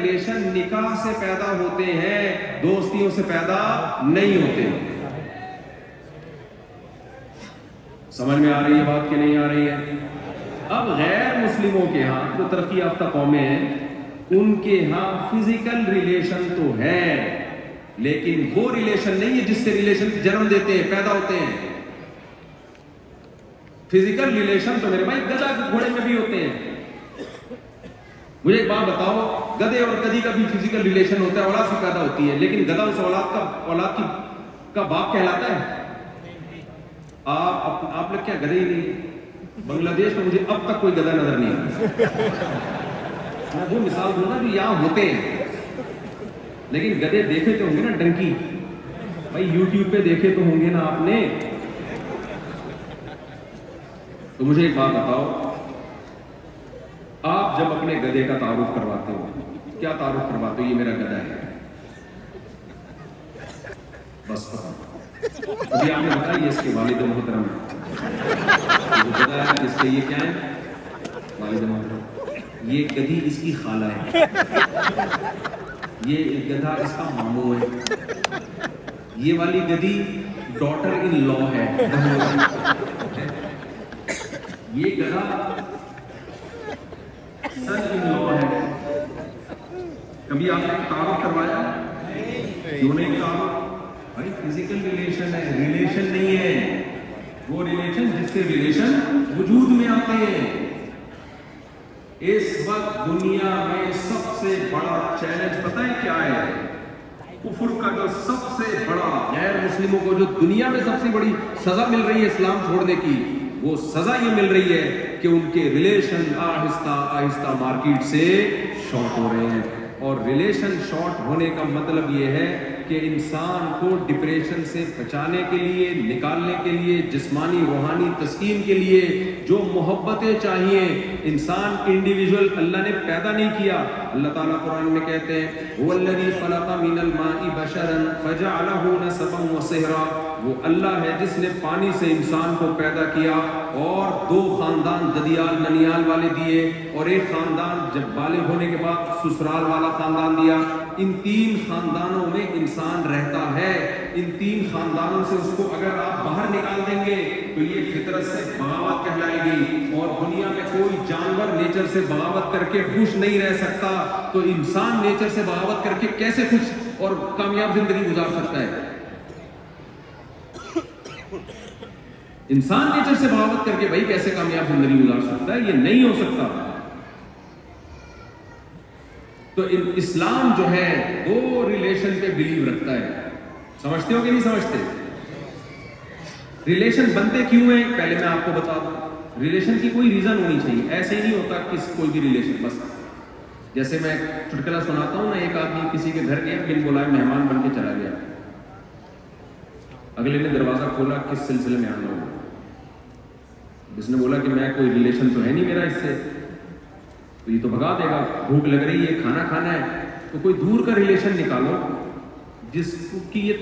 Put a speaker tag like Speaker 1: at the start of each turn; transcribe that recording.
Speaker 1: Relation نکاح سے پیدا ہوتے ہیں، دوستیوں سے پیدا نہیں ہوتے۔ سمجھ میں آ رہی ہے بات کہ نہیں آ رہی ہے؟ اب غیر مسلموں کے ہاں جو ترقی یافتہ قومیں ہیں، ان کے ہاں فزیکل ریلیشن تو ہے، لیکن وہ ریلیشن نہیں ہے جس سے ریلیشن جنم دیتے ہیں، پیدا ہوتے ہیں۔ فزیکل ریلیشن تو میرے بھائی گدھا گھوڑے میں بھی ہوتے ہیں۔ مجھے ایک بات بتاؤ، گدھے اور گدھی کا بھی فزیکل ریلیشن ہوتا ہے، اولاد سے پیدا ہوتی ہے، لیکن گدھا اس اولاد کا باپ کہلاتا ہے؟ آپ لوگ کیا گدھے ہی نہیں؟ بنگلہ دیش میں مجھے اب تک کوئی گدھا نظر نہیں آتا۔ میں وہ مثال دوں نا جو یہاں ہوتے ہیں، لیکن گدھے دیکھے تو ہوں گے نا ڈنکی، بھائی یوٹیوب پہ دیکھے تو ہوں گے نا آپ نے۔ تو مجھے ایک بات بتاؤ، آپ جب اپنے گدھے کا تعارف کرواتے ہو، کیا تعارف کرواتے ہو؟ یہ میرا گدھا ہے، بس ابھی آپ نے بتایا یہ اس کے والد محترم ہے، جو گدھا ہے اس کے یہ کیا ہے؟ والد محترم۔ یہ گدھی اس کی خالہ ہے، یہ گدھا اس کا ماموں ہے، یہ والی گدھی ڈاٹر ان لا ہے، یہ گدھا سن ان لا ہے۔ کبھی آپ نے تعارف کروایا؟ کیوں نہیں تعارف؟ بھائی فزیکل ریلیشن ہے، ریلیشن نہیں ہے وہ ریلیشن جس سے ریلیشن وجود میں آتے ہیں۔ اس وقت دنیا میں سب سے بڑا چیلنج پتہ ہے کیا ہے؟ کفر کا جو سب سے بڑا، غیر مسلموں کو جو دنیا میں سب سے بڑی سزا مل رہی ہے اسلام چھوڑنے کی، وہ سزا یہ مل رہی ہے کہ ان کے ریلیشن آہستہ آہستہ مارکیٹ سے شارٹ ہو رہے ہیں۔ اور ریلیشن شارٹ ہونے کا مطلب یہ ہے کہ انسان کو ڈپریشن سے بچانے کے لیے، نکالنے کے لیے، جسمانی روحانی تسکین کے لیے جو محبتیں چاہیے، انسان انڈیویجول اللہ نے پیدا نہیں کیا۔ اللہ تعالیٰ قرآن میں کہتے ہیں هو الذی خلق من الماء بشرا فجعله نسبا وصہرا، وہ اللہ ہے جس نے پانی سے انسان کو پیدا کیا اور دو خاندان ددیال ننیال والے دیے، اور ایک خاندان جب بالغ ہونے کے بعد سسرال والا خاندان دیا۔ ان تین خاندانوں میں انسان رہتا ہے، ان تین خاندانوں سے اس کو اگر آپ باہر نکال دیں گے تو یہ فطرت سے بغاوت کہلائے گی، اور دنیا میں کوئی جانور نیچر سے بغاوت کر کے خوش نہیں رہ سکتا، تو انسان نیچر سے بغاوت کر کے کیسے خوش اور کامیاب زندگی گزار سکتا ہے؟ انسان نیچر سے بغاوت کر کے بھائی کیسے کامیاب زندگی گزار سکتا ہے؟ یہ نہیں ہو سکتا۔ تو اسلام جو ہے دو ریلیشن پہ بلیو رکھتا ہے، سمجھتے ہو کہ نہیں سمجھتے؟ ریلیشن بنتے کیوں ہیں پہلے میں آپ کو بتا دوں۔ ریلیشن کی کوئی ریزن ہونی چاہیے، ایسے ہی نہیں ہوتا کہ کوئی بھی ریلیشن بس جیسے میں چٹکلا سناتا ہوں نا، ایک آدمی کسی کے گھر گیا، بن بلائے مہمان بن کے چلا گیا، اگلے نے دروازہ کھولا، کس سلسلے میں آنا ہوگا؟ جس نے بولا کہ میں کوئی ریلیشن تو ہے نہیں میرا اس سے، تو یہ تو بھگا دے گا، بھوک لگ رہی ہے، کھانا کھانا ہے، تو کوئی دور کا ریلیشن نکالو جس کی یہ